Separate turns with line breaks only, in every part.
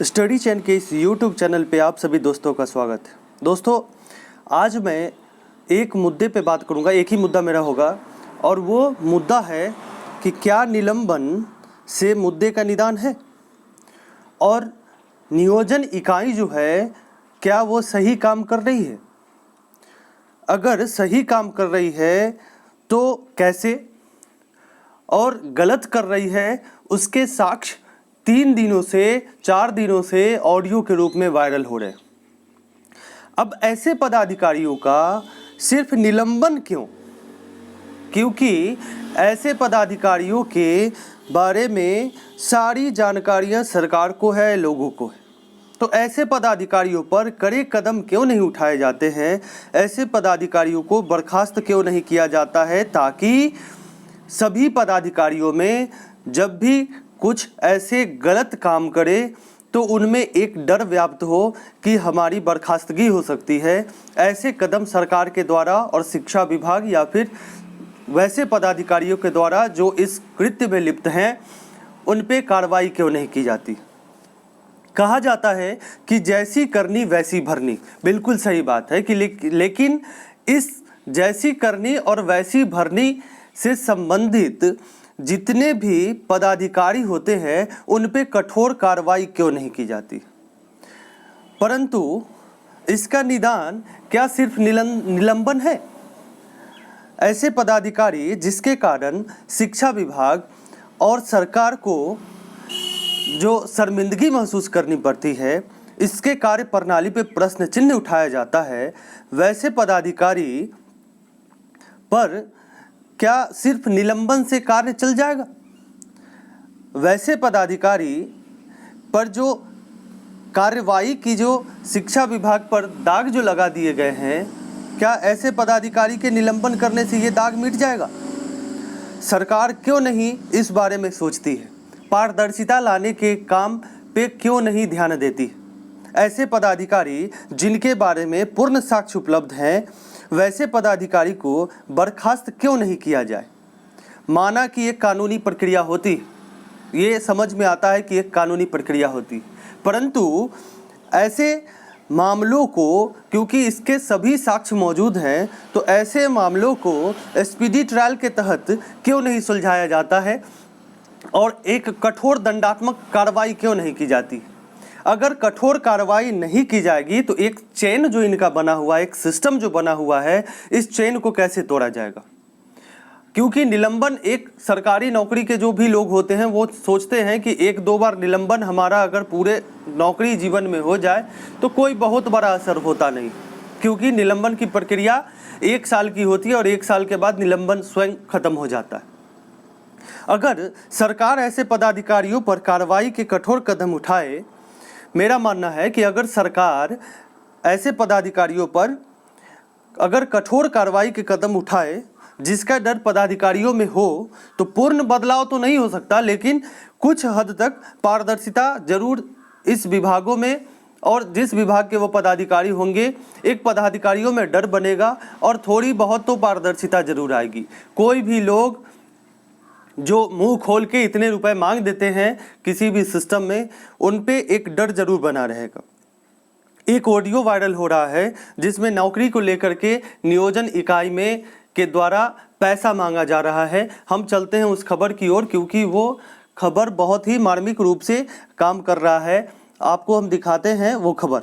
Study चैन के इस YouTube channel पे आप सभी दोस्तों का स्वागत है। दोस्तों, आज मैं एक मुद्दे पे बात करूंगा। एक ही मुद्दा मेरा होगा और वो मुद्दा है कि क्या निलंबन से मुद्दे का निदान है और नियोजन इकाई जो है क्या वो सही काम कर रही है। अगर सही काम कर रही है तो कैसे, और गलत कर रही है उसके साक्ष्य 3 दिनों से 4 दिनों से ऑडियो के रूप में वायरल हो रहे हैं। अब ऐसे पदाधिकारियों का सिर्फ निलंबन क्यों? क्योंकि ऐसे पदाधिकारियों के बारे में सारी जानकारियां सरकार को है, लोगों को है। तो ऐसे पदाधिकारियों पर कड़े कदम क्यों नहीं उठाए जाते हैं? ऐसे पदाधिकारियों को बर्खास्त क्यों नहीं किया जाता है, ताकि सभी पदाधिकारियों में जब भी कुछ ऐसे गलत काम करे तो उनमें एक डर व्याप्त हो कि हमारी बर्खास्तगी हो सकती है। ऐसे कदम सरकार के द्वारा और शिक्षा विभाग या फिर वैसे पदाधिकारियों के द्वारा जो इस कृत्य में लिप्त हैं उन पे कार्रवाई क्यों नहीं की जाती? कहा जाता है कि जैसी करनी वैसी भरनी। बिल्कुल सही बात है कि लेकिन इस जैसी करनी और वैसी भरनी से संबंधित जितने भी पदाधिकारी होते हैं उन पे कठोर कार्रवाई क्यों नहीं की जाती? परंतु इसका निदान क्या सिर्फ निलंबन है? ऐसे पदाधिकारी जिसके कारण शिक्षा विभाग और सरकार को जो शर्मिंदगी महसूस करनी पड़ती है, इसके कार्य प्रणाली पे प्रश्न चिन्ह उठाया जाता है, वैसे पदाधिकारी पर क्या सिर्फ निलंबन से कार्य चल जाएगा? वैसे पदाधिकारी पर जो कार्रवाई की जो शिक्षा विभाग पर दाग जो लगा दिए गए हैं, क्या ऐसे पदाधिकारी के निलंबन करने से ये दाग मिट जाएगा? सरकार क्यों नहीं इस बारे में सोचती है? पारदर्शिता लाने के काम पे क्यों नहीं ध्यान देती? ऐसे पदाधिकारी जिनके बारे में पूर्ण साक्ष्य उपलब्ध हैं, वैसे पदाधिकारी को बर्खास्त क्यों नहीं किया जाए? माना कि एक कानूनी प्रक्रिया होती, ये समझ में आता है कि एक कानूनी प्रक्रिया होती, परंतु ऐसे मामलों को क्योंकि इसके सभी साक्ष्य मौजूद हैं, तो ऐसे मामलों को स्पीडी ट्रायल के तहत क्यों नहीं सुलझाया जाता है और एक कठोर दंडात्मक कार्रवाई क्यों नहीं की जाती? अगर कठोर कार्रवाई नहीं की जाएगी तो एक चेन जो इनका बना हुआ है, एक सिस्टम जो बना हुआ है, इस चेन को कैसे तोड़ा जाएगा? क्योंकि निलंबन, एक सरकारी नौकरी के जो भी लोग होते हैं वो सोचते हैं कि 1-2 बार निलंबन हमारा अगर पूरे नौकरी जीवन में हो जाए तो कोई बहुत बड़ा असर होता नहीं, क्योंकि निलंबन की प्रक्रिया 1 साल की होती है और 1 साल के बाद निलंबन स्वयं खत्म हो जाता है। अगर सरकार ऐसे पदाधिकारियों पर कार्रवाई के कठोर कदम उठाए, मेरा मानना है कि अगर सरकार ऐसे पदाधिकारियों पर अगर कठोर कार्रवाई के कदम उठाए जिसका डर पदाधिकारियों में हो, तो पूर्ण बदलाव तो नहीं हो सकता, लेकिन कुछ हद तक पारदर्शिता जरूर इस विभागों में, और जिस विभाग के वो पदाधिकारी होंगे, एक पदाधिकारियों में डर बनेगा और थोड़ी बहुत तो पारदर्शिता जरूर आएगी। कोई भी लोग जो मुंह खोल के इतने रुपए मांग देते हैं किसी भी सिस्टम में, उन पे एक डर जरूर बना रहेगा। एक ऑडियो वायरल हो रहा है जिसमें नौकरी को लेकर के नियोजन इकाई में के द्वारा पैसा मांगा जा रहा है। हम चलते हैं उस खबर की ओर, क्योंकि वो खबर बहुत ही मार्मिक रूप से काम कर रहा है। आपको हम दिखाते हैं वो खबर।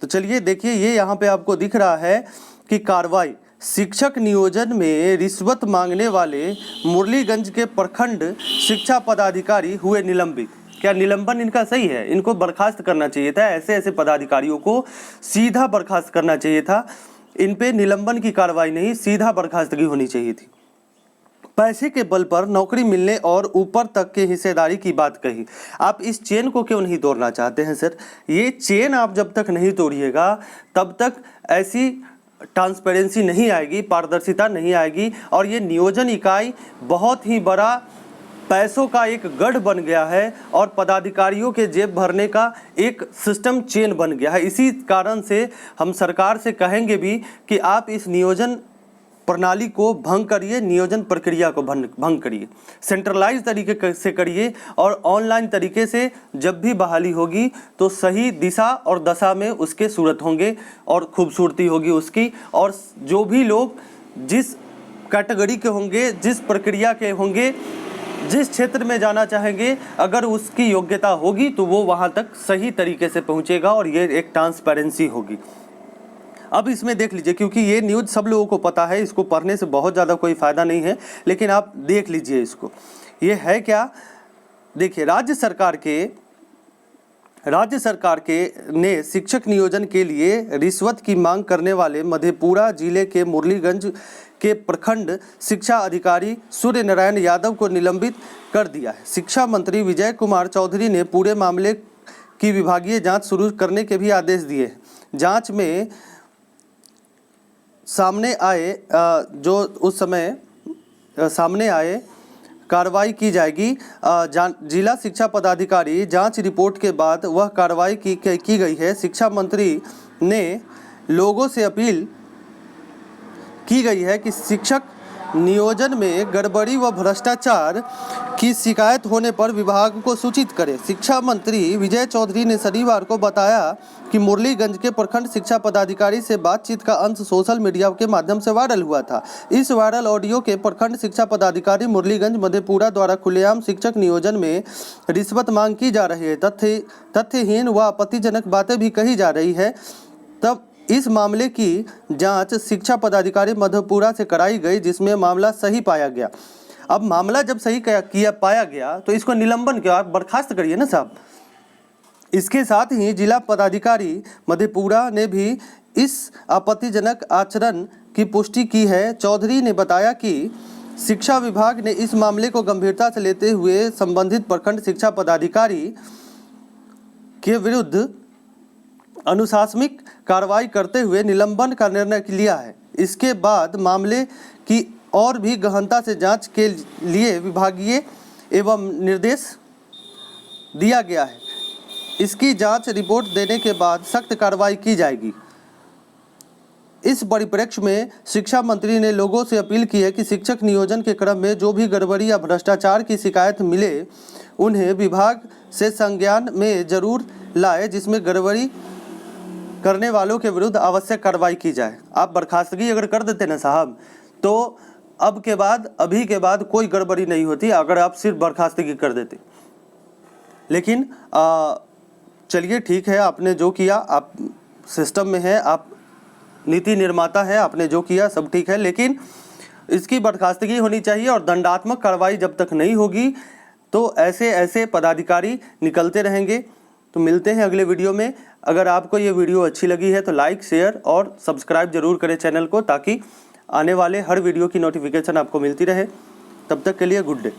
तो चलिए देखिए, ये यहाँ पे आपको दिख रहा है कि कार्रवाई, शिक्षक नियोजन में रिश्वत मांगने वाले मुरलीगंज के प्रखंड शिक्षा पदाधिकारी हुए निलंबित। क्या निलंबन इनका सही है? इनको बर्खास्त करना चाहिए था। ऐसे पदाधिकारियों को सीधा बर्खास्त करना चाहिए था। इन पे निलंबन की कार्रवाई नहीं, सीधा बर्खास्तगी होनी चाहिए थी। पैसे के बल पर नौकरी मिलने और ऊपर तक के हिस्सेदारी की बात कही। आप इस चेन को क्यों नहीं तोड़ना चाहते हैं सर? ये चेन आप जब तक नहीं तोड़िएगा तब तक ऐसी ट्रांसपेरेंसी नहीं आएगी, पारदर्शिता नहीं आएगी, और ये नियोजन इकाई बहुत ही बड़ा पैसों का एक गढ़ बन गया है और पदाधिकारियों के जेब भरने का एक सिस्टम चेन बन गया है। इसी कारण से हम सरकार से कहेंगे भी कि आप इस नियोजन प्रणाली को भंग करिए, नियोजन प्रक्रिया को भंग करिए, सेंट्रलाइज तरीके से करिए और ऑनलाइन तरीके से जब भी बहाली होगी तो सही दिशा और दशा में उसके सूरत होंगे और खूबसूरती होगी उसकी। और जो भी लोग जिस कैटेगरी के होंगे, जिस प्रक्रिया के होंगे, जिस क्षेत्र में जाना चाहेंगे, अगर उसकी योग्यता होगी तो वो वहाँ तक सही तरीके से पहुँचेगा और ये एक ट्रांसपेरेंसी होगी। अब इसमें देख लीजिए, क्योंकि ये न्यूज़ सब लोगों को पता है, इसको पढ़ने से बहुत ज़्यादा कोई फ़ायदा नहीं है, लेकिन आप देख लीजिए इसको। ये है क्या, देखिए राज्य सरकार के ने शिक्षक नियोजन के लिए रिश्वत की मांग करने वाले मधेपुरा जिले के मुरलीगंज के प्रखंड शिक्षा अधिकारी सूर्य नारायण यादव को निलंबित कर दिया है। शिक्षा मंत्री विजय कुमार चौधरी ने पूरे मामले की विभागीय जांच शुरू करने के भी आदेश दिए हैं। जांच में सामने आए कार्रवाई की जाएगी। जिला शिक्षा पदाधिकारी जांच रिपोर्ट के बाद वह कार्रवाई की गई है। शिक्षा मंत्री ने लोगों से अपील की गई है कि शिक्षक नियोजन में गड़बड़ी व भ्रष्टाचार की शिकायत होने पर विभाग को सूचित करें। शिक्षा मंत्री विजय चौधरी ने शनिवार को बताया कि मुरलीगंज के प्रखंड शिक्षा पदाधिकारी से बातचीत का अंश सोशल मीडिया के माध्यम से वायरल हुआ था। इस वायरल ऑडियो के प्रखंड शिक्षा पदाधिकारी मुरलीगंज मधेपुरा द्वारा खुलेआम शिक्षक नियोजन में रिश्वत मांग की जा रही है, तथ्यहीन व आपत्तिजनक बातें भी कही जा रही है। तब इस मामले की जांच शिक्षा पदाधिकारी मधेपुरा से कराई गई, जिसमें मामला सही पाया गया। अब मामला जब सही पाया गया तो इसको निलंबन क्या, बर्खास्त करिए ना साहब। इसके साथ ही जिला पदाधिकारी मधेपुरा ने भी इस आपत्तिजनक आचरण की पुष्टि की है। चौधरी ने बताया कि शिक्षा विभाग ने इस मामले को गंभीरता से लेते हुए संबंधित प्रखंड शिक्षा पदाधिकारी के विरुद्ध अनुशासनिक कार्रवाई करते हुए निलंबन का निर्णय लिया है। इसके बाद मामले की और भी गहनता से जांच के लिए विभागीय एवं निर्देश दिया गया है। इसकी जांच रिपोर्ट देने के बाद सख्त कार्रवाई की जाएगी। इस परिप्रेक्ष्य में शिक्षा मंत्री ने लोगों से अपील की है कि शिक्षक नियोजन के क्रम में जो भी गड़बड़ी या भ्रष्टाचार की शिकायत मिले उन्हें विभाग से संज्ञान में जरूर लाए, जिसमें गड़बड़ी करने वालों के विरुद्ध आवश्यक कार्रवाई की जाए। आप बर्खास्तगी अगर कर देते ना साहब तो अभी के बाद कोई गड़बड़ी नहीं होती, अगर आप सिर्फ बर्खास्तगी कर देते। लेकिन चलिए ठीक है, आपने जो किया, आप सिस्टम में है, आप नीति निर्माता है, आपने जो किया सब ठीक है, लेकिन इसकी बर्खास्तगी होनी चाहिए। और दंडात्मक कार्रवाई जब तक नहीं होगी तो ऐसे पदाधिकारी निकलते रहेंगे। तो मिलते हैं अगले वीडियो में। अगर आपको ये वीडियो अच्छी लगी है तो लाइक, शेयर और सब्सक्राइब जरूर करें चैनल को, ताकि आने वाले हर वीडियो की नोटिफिकेशन आपको मिलती रहे। तब तक के लिए गुड डे।